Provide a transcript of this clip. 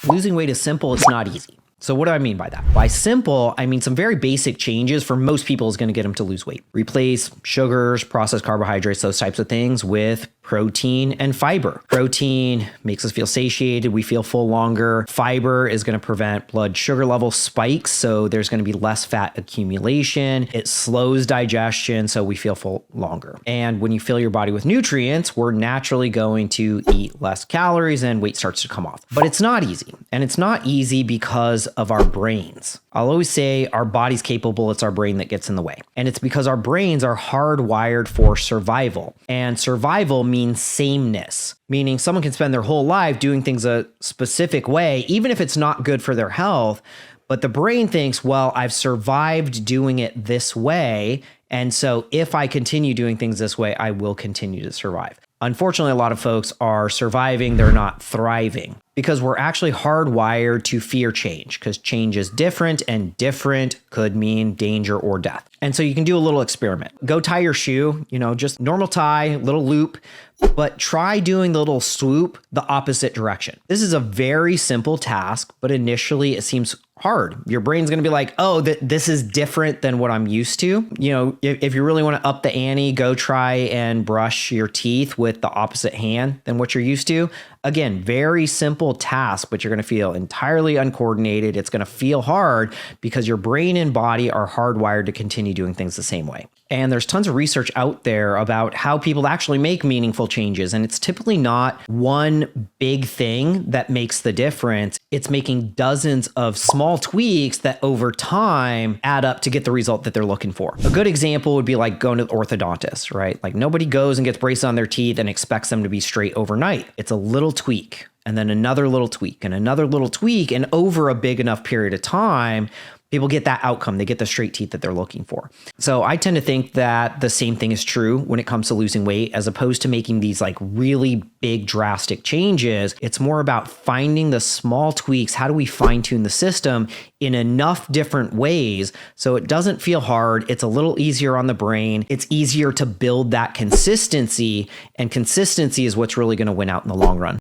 Losing weight is simple, it's not easy. So what do I mean by that? By simple, I mean some very basic changes for most people is going to get them to lose weight. Replace sugars, processed carbohydrates, those types of things with protein and fiber. Protein makes us feel satiated. We feel full longer. Fiber is going to prevent blood sugar level spikes. So there's going to be less fat accumulation. It slows digestion. So we feel full longer. And when you fill your body with nutrients, we're naturally going to eat less calories and weight starts to come off. But it's not easy. And it's not easy because of our brains. I'll always say our body's capable. It's our brain that gets in the way. And it's because our brains are hardwired for survival. And survival means sameness, meaning someone can spend their whole life doing things a specific way, even if it's not good for their health. But the brain thinks, well, I've survived doing it this way. And so if I continue doing things this way, I will continue to survive. Unfortunately, a lot of folks are surviving. They're not thriving because we're actually hardwired to fear change because change is different and different could mean danger or death. And so you can do a little experiment. Go tie your shoe, just normal tie, little loop, but try doing the little swoop the opposite direction. This is a very simple task, but initially it seems hard. Your brain's going to be like, oh, this is different than what I'm used to. If you really want to up the ante, go try and brush your teeth with the opposite hand than what you're used to. Again, very simple task, but you're going to feel entirely uncoordinated. It's going to feel hard because your brain and body are hardwired to continue doing things the same way. And there's tons of research out there about how people actually make meaningful changes. And it's typically not one big thing that makes the difference. It's making dozens of small tweaks that over time add up to get the result that they're looking for. A good example would be like going to the orthodontist, right? Like nobody goes and gets braces on their teeth and expects them to be straight overnight. It's a little tweak and then another little tweak and another little tweak. And over a big enough period of time, people get that outcome. They get the straight teeth that they're looking for. So I tend to think that the same thing is true when it comes to losing weight, as opposed to making these like really big drastic changes. It's more about finding the small tweaks. How do we fine tune the system in enough different ways so it doesn't feel hard? It's a little easier on the brain. It's easier to build that consistency, and consistency is what's really going to win out in the long run.